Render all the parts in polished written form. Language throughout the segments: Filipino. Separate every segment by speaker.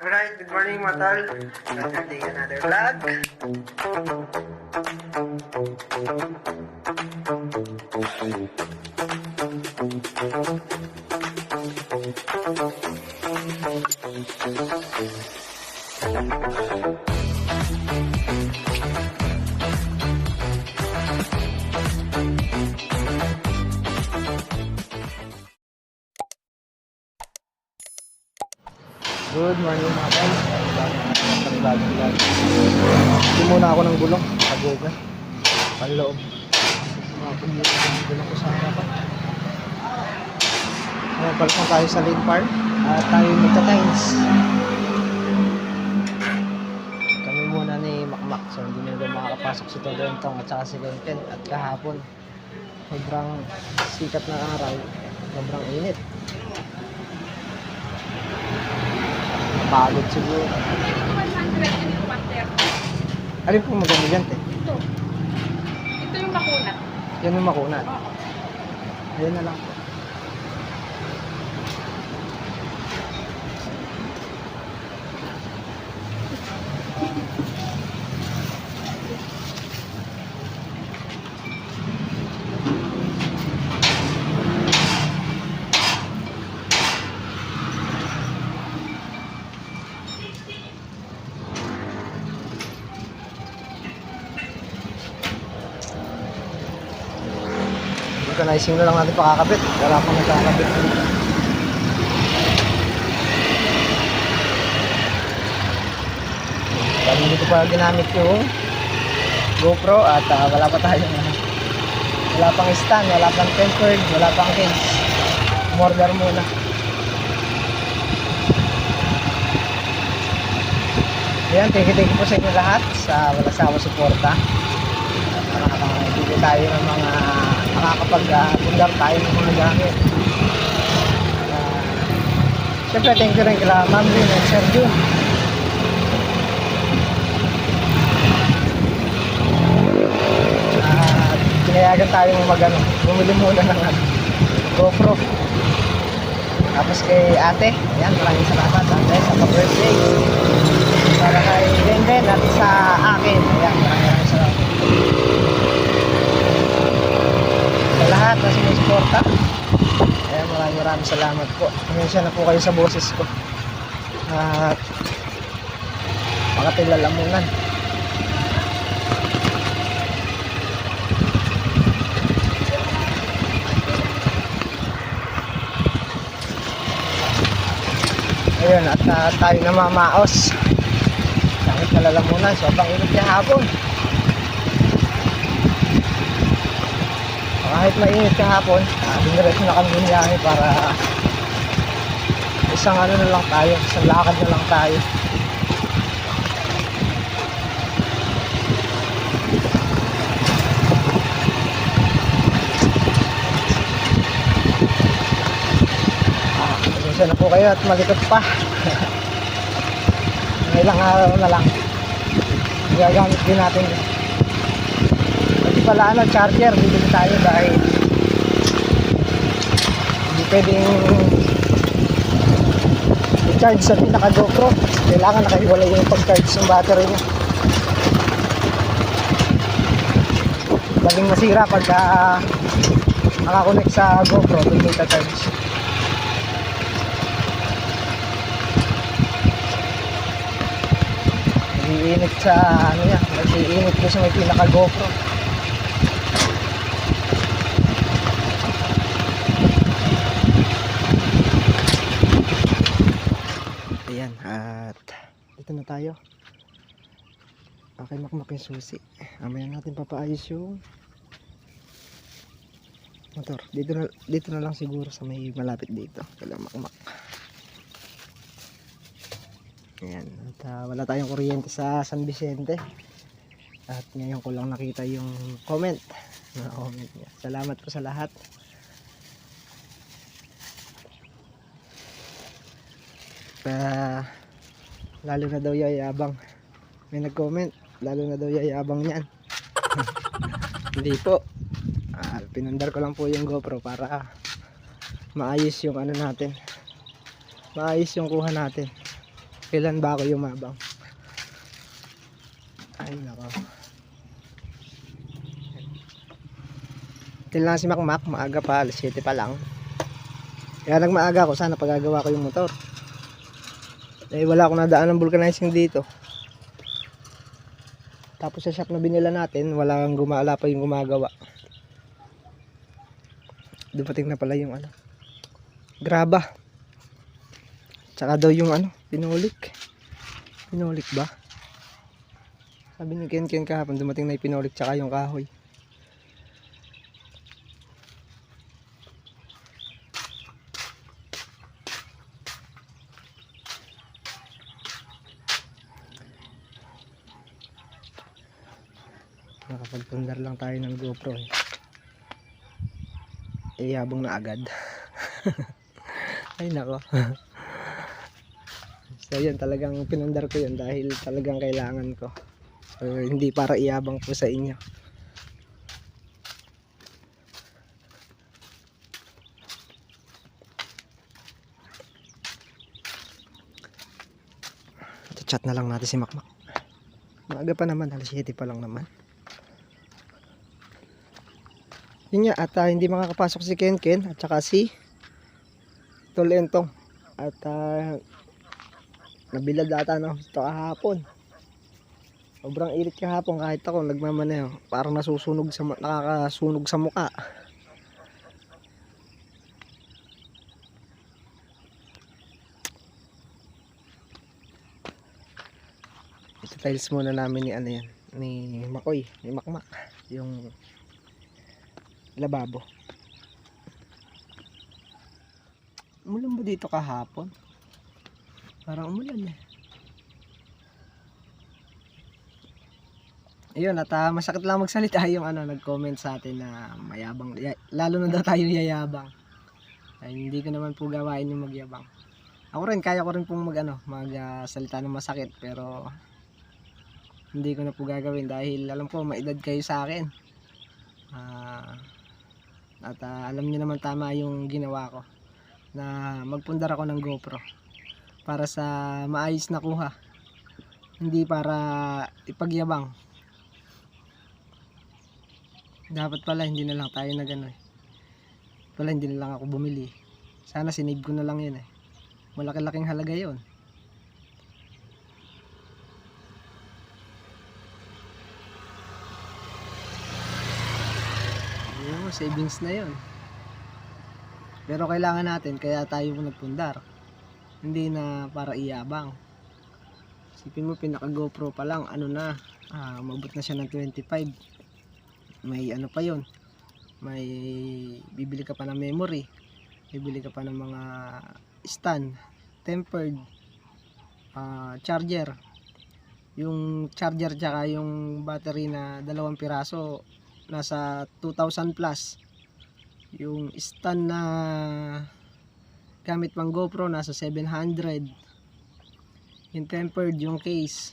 Speaker 1: Alright, good morning mga tol. Starting another vlog.
Speaker 2: Good morning mga tol. Vlog. Hindi muna ako ng gulong. Pagod na. Panloob. Mga pumuli ng gulong ko sa harapan. Ngayon balik na tayo sa Lane Park. At tayo magta-times. Kami muna ni Makmak. So hindi na doon makakapasok si Todentong at saka si Lenken. At kahapon sobrang sikat ng araw. Sobrang init. Pagod siguro.
Speaker 3: 100 and 130.
Speaker 2: Alin po maganda dyan, te?
Speaker 3: Ito. Ito yung makunat.
Speaker 2: Yan yung makunat.
Speaker 3: Oo.
Speaker 2: Ayan na lang po. Organizing na lang natin pakakabit. Wala pang nagkakabit. Dahil hindi ko pa ginamit yung GoPro at wala pa tayong wala pang stand, wala pang tempered, wala pang case. Order muna. Ayan, thank you po sa inyo lahat sa walang sawa suporta. Nakakabigay tayo ng mga nakakapag-bundar tayo ng mga gamit. Siyempre thank you rin kila Ma'am Lynn and Sir Jun. Pinayagan tayo bumili muna ng GoPro. Tapos kay ate, ayan, maraming salamat ate sa pa-birthday. Para kay Ren at sa akin, ayan, maraming salamat. Sa lahat na sumusuporta, ayan, maraming salamat po. Pasensya na po kayo sa boses ko at mga lalamunan. Ayun, at tayo namamaos sakit na lalamunan, sobrang init niya hapon. Kahit mainit kahapon, diniretso na kami biyahe para isang ano na lang tayo, isang lakad na lang tayo. Pasensya na po kayo at malikot pa. Ilang araw na lang gagamit din natin. Hindi pala charger, bibili tayo dahil hindi pwedeng i-charge sa pinaka GoPro. Kailangan nakahiwalay yung pag-charge ng battery niya. Laging masira pagka nakakonect sa GoPro, doon may charge. Nag-iinit sa ano yan, nag-iinit ko sa may pinaka GoPro. Ayan, at dito na tayo. Okay, Makmak yung susi. Mamaya natin papaayos yung motor. Dito na lang siguro sa may malapit dito. Kala Makmak. Ayan, at wala tayong kuryente sa San Vicente. At ngayon ko lang nakita yung comment niya. Salamat po sa lahat. Lalo na daw yayabang. May nag-comment, lalo na daw yayabang niyan. Hindi po. Pinundar ko lang po yung GoPro para maayos yung ano natin, maayos yung kuha natin. Kailan ba ako yumabang? Ay nako. Ito lang si Makmak, maaga pa, alas 7 pa lang. Kaya nagmaaga ako, sana pagagawa ko yung motor. Eh wala akong nadaan ng vulcanizing dito. Tapos sa shop na binila natin, wala pa yung gumagawa. Dumating na pala yung ano, graba. Tsaka daw yung ano, pinolik. Pinolik ba? Sabi ni Ken kahapon, dumating na yung pinolik tsaka yung kahoy. Nakapagpundar lang tayo ng GoPro eh. Yabang na agad. Ay nako. So yun, talagang pinundar ko yun dahil talagang kailangan ko. Hindi para iyabang po sa inyo. Chat na lang natin si Makmak. Maaga pa naman, alas 7 pa lang naman. Yun nga, at hindi makakapasok si Ken at saka si Tolentong. At nabilad ata no, ito kahapon. Sobrang init kahapon kahit ako nagmamaneho. Parang nakakasunog sa mukha. Ito tiles muna namin ni ano yan, ni Makoy, ni Makmak. Yung lababo. Umulan ba dito kahapon? Parang umulan eh. Ayun, at masakit lang magsalita yung ano, nag-comment sa atin na mayabang. Lalo na daw tayo yayabang. Ay, hindi ko naman po gawain yung magyabang. Ako rin, kaya ko rin pong magsalita ng masakit. Pero hindi ko na po gagawin dahil alam ko maedad kayo sa akin. At alam niyo naman tama yung ginawa ko na magpundar ako ng GoPro para sa maayos na kuha, hindi para ipagyabang. Dapat pala hindi na lang tayo na gano'n. Pala hindi na lang ako bumili. Sana sinave ko na lang yun eh. Malaki-laking halaga yun. Savings na yun. Pero kailangan natin, kaya tayo nagpundar. Hindi na para iyabang. Isipin mo, pinaka GoPro pa lang, ano na, umabot na siya ng 25. May ano pa yun, may bibili ka pa ng memory, bibili ka pa ng mga stand, tempered, charger. Yung charger tsaka yung battery na 2 piraso, nasa 2,000 plus. Yung stand na gamit pang GoPro nasa 700. Yung tempered, yung case,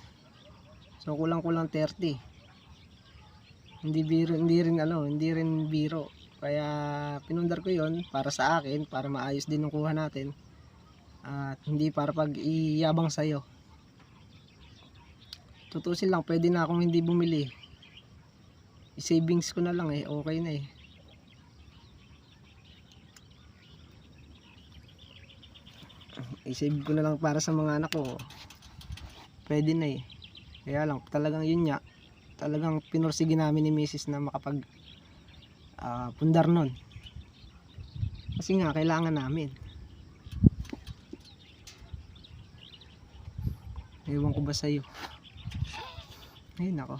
Speaker 2: so kulang-kulang 30. Hindi rin biro. Kaya pinundar ko yon para sa akin, para maayos din yung kuha natin. At hindi para pag-iyabang sa'yo. Tutusin lang, pwede na akong hindi bumili. I-savings ko na lang eh, okay na eh. I-save ko na lang para sa mga anak ko. Pwede na eh. Kaya lang, talagang yun nga. Talagang pinursige namin ni Mrs. na makapag pundar nun. Kasi nga, kailangan namin. Ewan ko ba sa'yo? Ay, nako.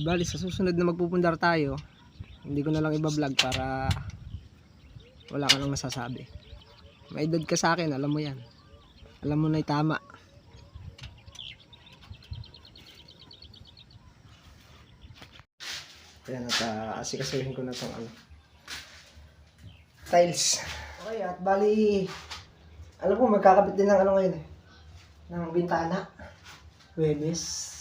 Speaker 2: Bali, sa susunod na magpupundar tayo, hindi ko na lang iba-vlog para wala ka nang masasabi. May edad ka sa akin, alam mo yan. Alam mo na tama. Ayan, at asikasuhin ko na itong ano, tiles. Okay, at bali, alam ko magkakabit din ng ano ngayon eh, ng bintana. Huwebes.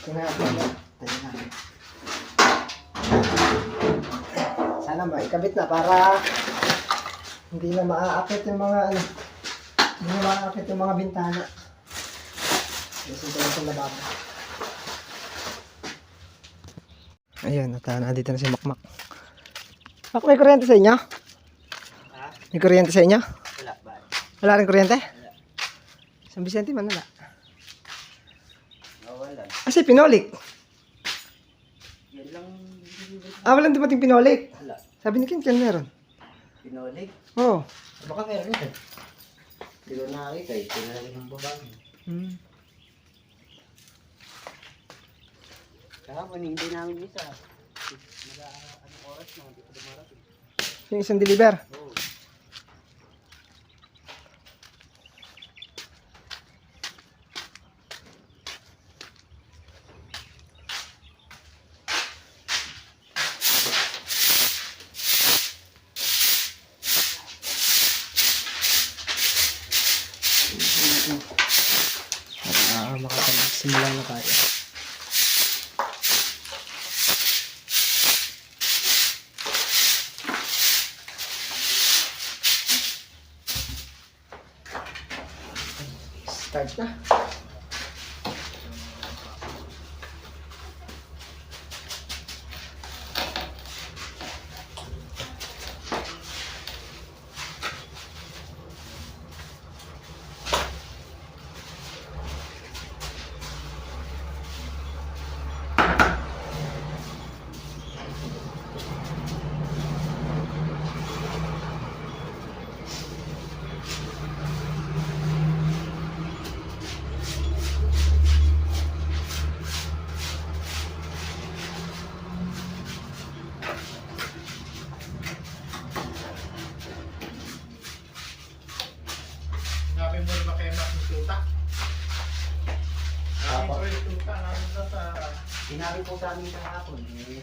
Speaker 2: Tinapin na. Ayan na. Sana maikabit na para hindi na maaakit yung mga ano. Hindi na maaakit yung mga bintana. Kasi ito lang sa lababo. Ayun, nandito na si Makmak. Mak, may kuryente sa inyo?
Speaker 1: Ha?
Speaker 2: May kuryente sa inyo?
Speaker 1: Wala ba?
Speaker 2: Wala rin kuryente?
Speaker 1: Wala.
Speaker 2: San Vicente man wala.
Speaker 1: Wala.
Speaker 2: Kasi pinolik.
Speaker 1: Yan lang.
Speaker 2: Walang dumating pinolik.
Speaker 1: Wala.
Speaker 2: Sabi ni Ken meron.
Speaker 1: Pinolig.
Speaker 2: Oo.
Speaker 1: Baka meron ito. Hindi ko nakakita eh. Pinolig ng babae. Kahapon, hindi namin isa. Anong oras na? Hindi ko dumarating.
Speaker 2: Yung isang deliver.
Speaker 1: Oo.
Speaker 2: Para makapag-simula na tayo. Start na.
Speaker 4: Sabi mo na ba kay Mac yung tuta? Sabi ko yung tuta namin na sa...
Speaker 1: Sinabi po sa amin kahapon eh.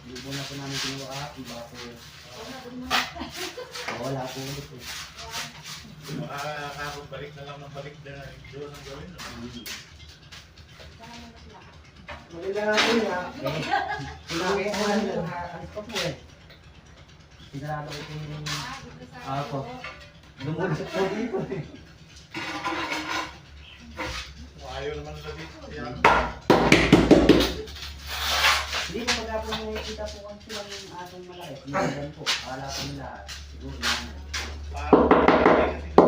Speaker 1: Libo na po namin kinuha kahapon. Baka po... Wala po ulit eh.
Speaker 4: Balik na lang ng balik na doon ang gawin.
Speaker 2: Muli lang natin nga.
Speaker 1: Sinabi po namin na alis pa po eh. Sinarado ko po yung... Ako. Lumulusot po dito eh.
Speaker 4: Ayaw naman na dito. Kaya...
Speaker 1: Hindi po pagkapon mo nakikita po kung silang asong malaki. Hindi po. Akala po nila. Siguro naman. Kahit po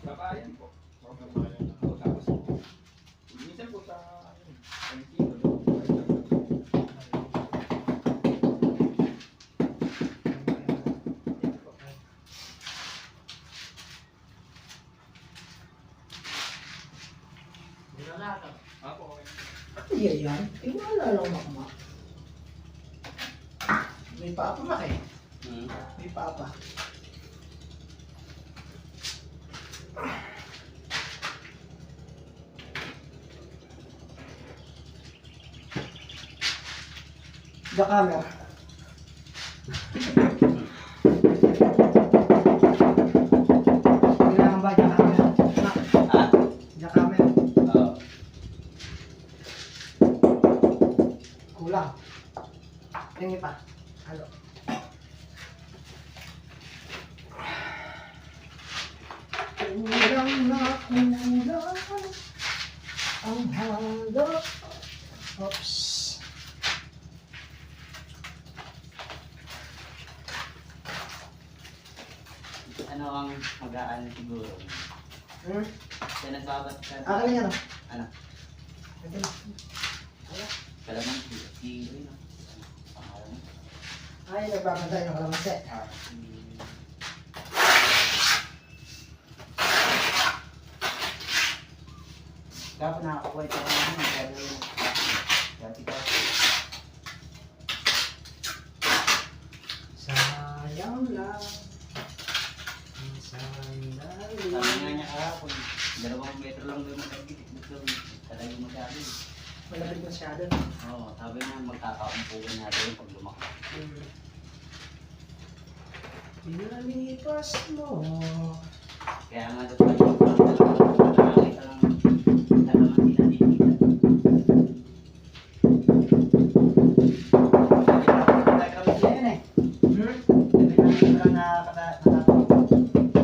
Speaker 4: Kakayan po. Tapos, minsan po sa... Ako, okay.
Speaker 2: Iya yan. Wala lang Makmak. May papa Mak eh. May papa. The camera. Kailangan ba the camera?
Speaker 1: Ha?
Speaker 2: The camera.
Speaker 1: Oo.
Speaker 2: Kulang. Tingin pa. Halo. Kulang na kulang ang halo. Oops.
Speaker 1: Ano ang mag-aan siguro?
Speaker 2: Hmm?
Speaker 1: Kaya nagbabat ka.
Speaker 2: Akin yan.
Speaker 1: Ano?
Speaker 2: Ito na.
Speaker 1: Kalaman si ano? Pangalan?
Speaker 2: Ay, nagbabantay ng kalamansi.
Speaker 1: Kapag nakakuha ito ng ano, dati ka.
Speaker 2: Sayang lang ang
Speaker 1: Sabi nga
Speaker 2: sandali.
Speaker 1: niya kahapon, 2 metro lang doon magkagit. Talagang masyado.
Speaker 2: Malapit masyado.
Speaker 1: Oo, sabi nga magkakaumpugan natin yung pag lumaki.
Speaker 2: Pinalipas mo.
Speaker 1: Kaya nga doon pa yung nakakita lang talagang tinatitita.
Speaker 2: Hmm?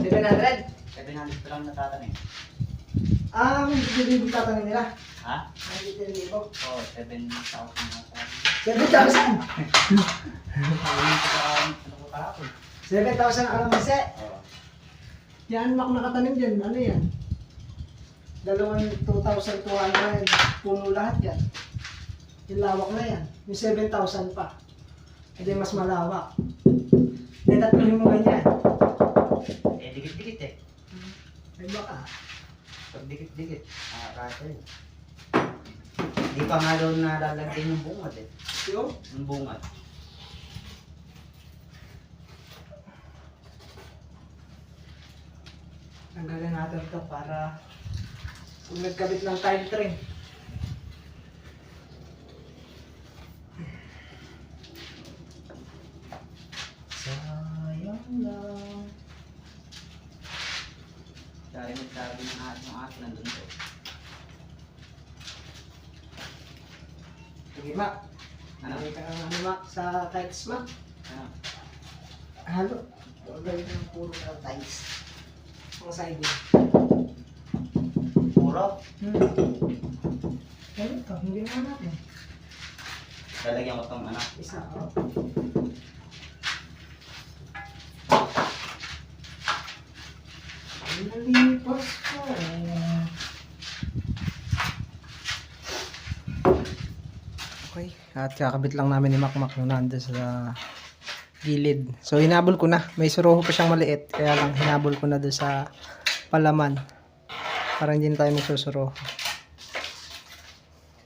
Speaker 2: 700?
Speaker 1: 700 lang natatanim.
Speaker 2: Ah, hindi tatanin nila.
Speaker 1: Ha?
Speaker 2: Hindi 10,000.
Speaker 1: Oo, 7,000 natatanim.
Speaker 2: 7,000!
Speaker 1: Ano ko kahapon?
Speaker 2: 7,000 ang kalamansi.
Speaker 1: Oo.
Speaker 2: Yan, mak nakatanim dyan. Ano yan? 2,200. Puno lahat yan. Yung lawak na yan. Yung 7,000 pa. Hindi mas malawak. Hindi tatluhin mo ganyan.
Speaker 1: Eh, dikit-dikit eh.
Speaker 2: Ay baka.
Speaker 1: Pag dikit-dikit, kasi. Hindi pa nga doon nalalagyan yung bungad eh.
Speaker 2: Yung?
Speaker 1: Yung bungad.
Speaker 2: Tanggalin natin ito para kung nagkabit ng tile train. Sayang lang.
Speaker 1: Dahil nagsabi ng atin nandun to.
Speaker 2: Sige, Mak.
Speaker 1: Ano?
Speaker 2: Hindi ka ang ano, Mak, sa tiles, Mak.
Speaker 1: Ano?
Speaker 2: Halo. Gawin ng puro na tiles. Ang siding.
Speaker 1: Puro?
Speaker 2: Ano ito? Hindi naman natin.
Speaker 1: Lalagyan ko tong ano.
Speaker 2: Isa, oh. Nalipas ko. Okay, at kakabit lang namin ni Makmak nung nandun sa gilid. So hinabol ko na. May suruho pa siyang maliit. Kaya lang hinabol ko na doon sa palaman. Para hindi na tayo magsusuruho.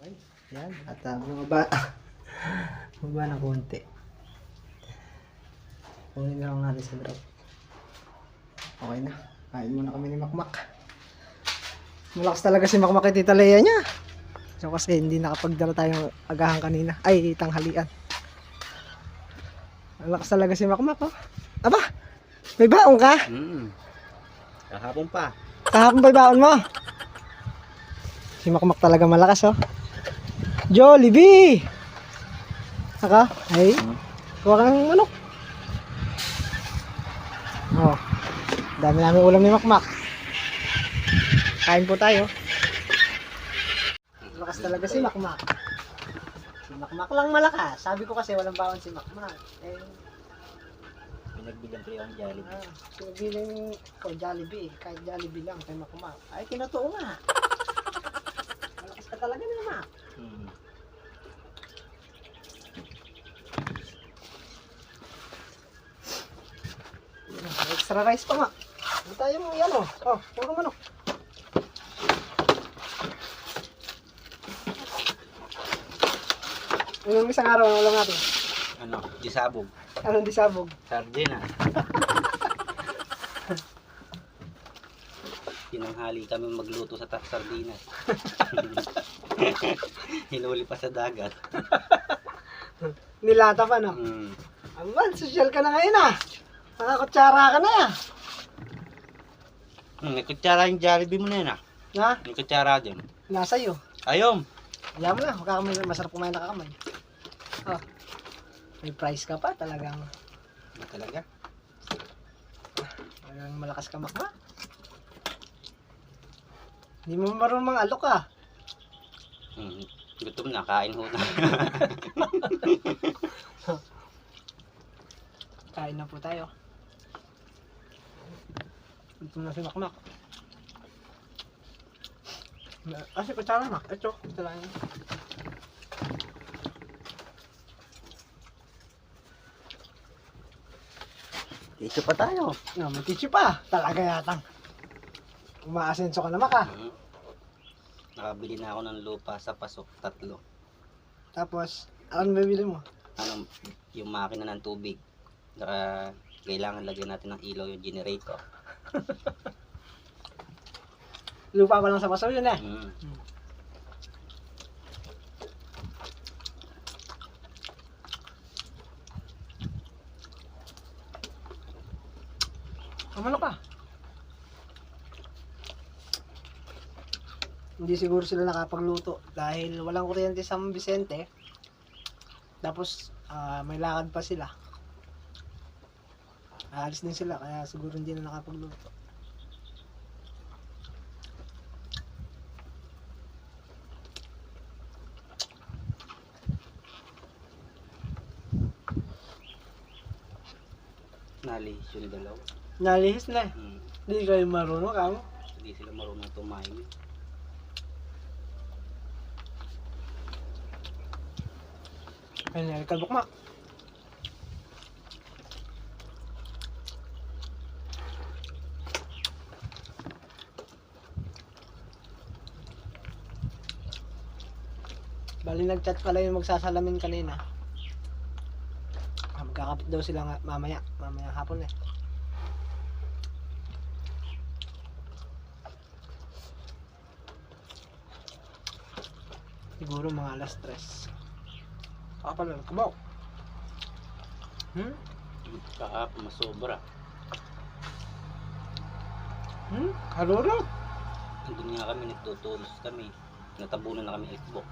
Speaker 2: Okay, yan. At bumaba. Bumaba na konti. Kunin na lang natin sa drop. Okay na. Kain muna kami ni Makmak. Malakas talaga si Makmak kay Tita Lea niya. So kasi hindi nakapagdala tayong agahan kanina. Ay, tanghalian. Malakas talaga si Makmak, oh. Aba! May baon ka?
Speaker 1: Kahapon pa.
Speaker 2: Kahapon may baon mo? Si Makmak talaga malakas, oh. Jollibee! Saka? Ay, kuha ka ng manok. Oh. Dami namin ulam ni Makmak. Kain po tayo. Malakas talaga si Makmak. Si Makmak lang malakas. Sabi ko kasi walang baon si Makmak. Eh,
Speaker 1: Pinagbilang ko yung Jollibee.
Speaker 2: sinabilang ko Jollibee. Kahit Jollibee lang kay Makmak. Ay, tinotoo nga. Malakas ka talaga ni Makmak. Extra rice pa nga. Hindi tayo mo yan, oh. Oh, puro manok. Yung isang araw na ulam natin.
Speaker 1: Ano? Disabog.
Speaker 2: Anong disabog?
Speaker 1: Sardina. Tanghali kami magluto sa sardinas. Hinuli pa sa dagat.
Speaker 2: Nilata pa, no?
Speaker 1: Mm.
Speaker 2: Aman, social ka na ngayon, ah. Nakakutsara ka na, ah.
Speaker 1: May kutsara yung Jollibee mo na yun ah.
Speaker 2: Ha?
Speaker 1: May kutsara din.
Speaker 2: Nasa iyo.
Speaker 1: Ayom!
Speaker 2: Ayaw mo na, makakamay, masarap kumain nakakamay. Oh. May price ka pa, talagang
Speaker 1: Ba talaga?
Speaker 2: malakas ka makma. Hindi mo marunong alok, ah.
Speaker 1: Gutom na, kain ho na.
Speaker 2: Kain na po tayo. Gutom na si Makmak. Kasi kutsara, Mak. Ito, kutsara niya.
Speaker 1: Ito pa tayo.
Speaker 2: No, may tissue pa. Talaga yatang. Umaasenso ka na, Mak, ah.
Speaker 1: Nakabili na ako ng lupa sa pasok, 3.
Speaker 2: Tapos, ano bibili mo?
Speaker 1: Ano, yung makina ng tubig. Saka, kailangan lagyan natin ng ilaw yung generator.
Speaker 2: Lupa pa lang sa paso yun, eh. Kamano ka? Hindi siguro sila nakapagluto dahil walang kuryente sa San Vicente. Tapos may lakad pa sila. Aalis din sila kaya siguro hindi na nakapagluto.
Speaker 1: Nalis yung dalaw.
Speaker 2: Nalihis na eh. Hindi kayo marunong kamo.
Speaker 1: Hindi sila marunong tumayo.
Speaker 2: Ayun, kalbukmak. Bali nag-chat pala yung magsasalamin kanina. Magkakapit daw sila mamaya hapon eh. Siguro mga alas 3. Pala, kumaw.
Speaker 1: Kahapon masobra.
Speaker 2: Harurot.
Speaker 1: Andun nga kami, nagtutulos kami. Natabunan na kami Xbox.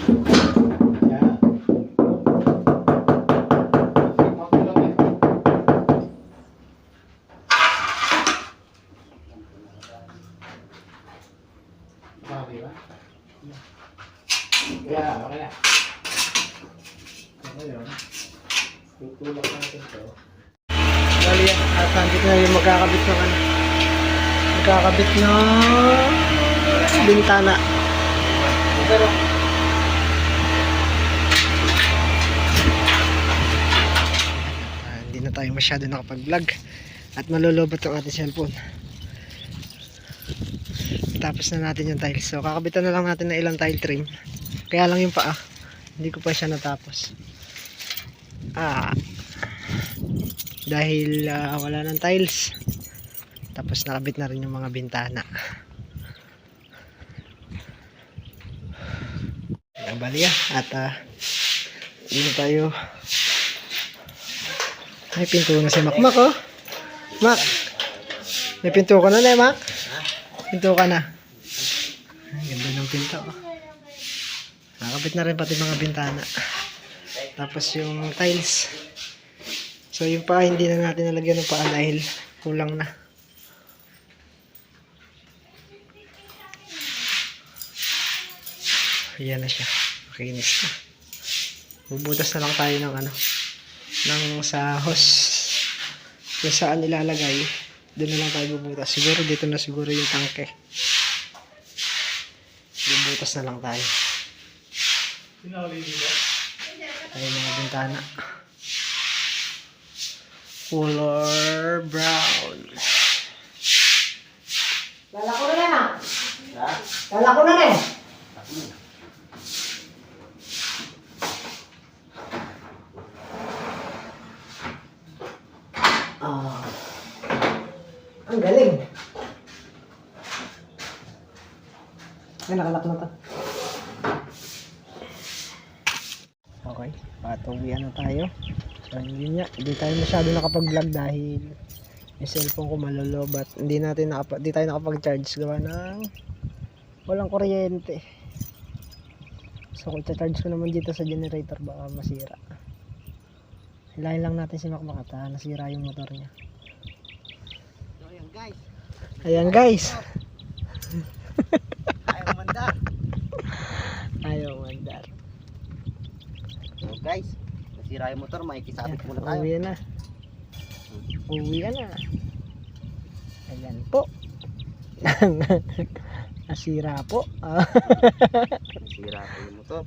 Speaker 4: Yan. Makulang eh. Mali ba? Yeah, okay na. Ngayon, tutulak natin to.
Speaker 2: Bali, at nandito na yung magkakabit ng ano. Magkakabit ng bintana. Pero, hindi na tayo masyado nakapag-vlog at malulobot ang ating cellphone. Tapos na natin yung tiles. So, kakabitan na lang natin ng ilang tile trim. Kaya lang yung paa. Hindi ko pa siya natapos. Dahil wala ng tiles. Tapos nakabit na rin yung mga bintana. Ang baliya. At dito tayo. May pinto na si Makmak, oh. Mak, may pinto ka na na, Mak? Pinto ka na. Ang ganda ng pinto, oh. Nakabit na rin pati mga bintana. Tapos yung tiles. So yung paa hindi na natin nalagyan ng paa dahil kulang na. Ayan na siya. Makinis na. Bubutas na lang tayo ng ano. Ng sa hose. Kung saan ilalagay. Doon na lang tayo bubutas. Siguro dito na siguro yung tangke. Bubutas na lang tayo.
Speaker 4: Sinawali dito?
Speaker 2: Ay mga bintana. Color brown. Lalako na na. Lalako na na. Ang galing. Ay, nakalak na to. Okay, patuwian na tayo. So, yun nga, hindi tayo masyado nakapag-vlog dahil yung cellphone ko malolobat. Hindi tayo nakapag-charge gawa ng walang kuryente. So, kung charge ko naman dito sa generator, baka masira. Hilahin lang natin si Makmak at nasira yung motor niya. So, ayan guys. Ayan guys. Ayaw mandar. Ayaw mandar.
Speaker 1: So guys, nasira yung motor, makikisabit muna tayo.
Speaker 2: Uwi na. Uwi na. Ayan po. Nasira po.
Speaker 1: Nasira po yung motor.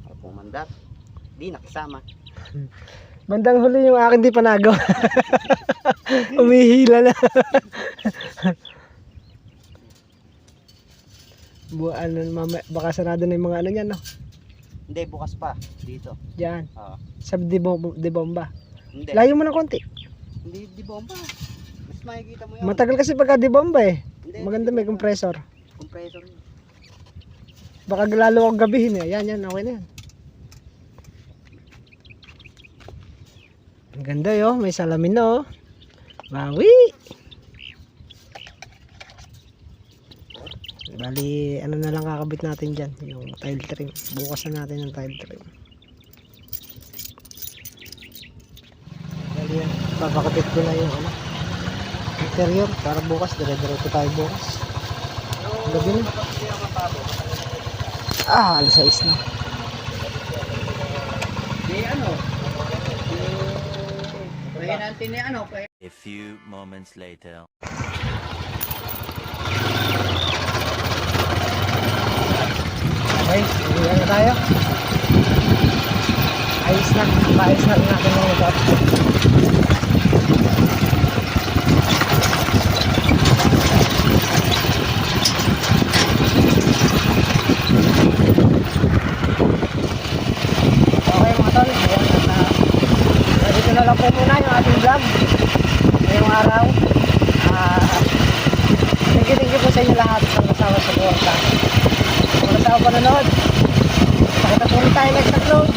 Speaker 1: Ay pumandat. Di nakisama.
Speaker 2: Bandang huli yung akin di panago. Umihila na. Baka sarado na yung mga ano niyan, no?
Speaker 1: Hindi, bukas pa. Dito.
Speaker 2: Diyan.
Speaker 1: Oo.
Speaker 2: Sa di bomba.
Speaker 1: Hindi.
Speaker 2: Layo mo na konti.
Speaker 1: Hindi, di bomba. Mas makikita mo yun.
Speaker 2: Matagal kasi pagka di bomba eh.
Speaker 1: Hindi,
Speaker 2: Maganda may compressor.
Speaker 1: compressor yun.
Speaker 2: Baka lalo akong gabihin eh. Yan, okay na yan. Ang ganda yo, may salamin na oh. Bawi! Bali, ano na lang kakabit natin dyan, yung tile trim. Bukas na natin yung tile trim. Bali yan, papakabit ko na yung ano, interior para bukas, dire-diretso tayo bukas. Gabi na. Alas 6 na.
Speaker 5: A few moments later.
Speaker 2: Okay, uwi na tayo. Ayos na, maayos na rin natin mga motor. Okay mga tol, ayan at dito na lang po muna yung ating vlog ngayong araw. Thank you po sa inyo lahat sa kasama sa buwan sa mga tao panonood. Pakita po tayo next upload.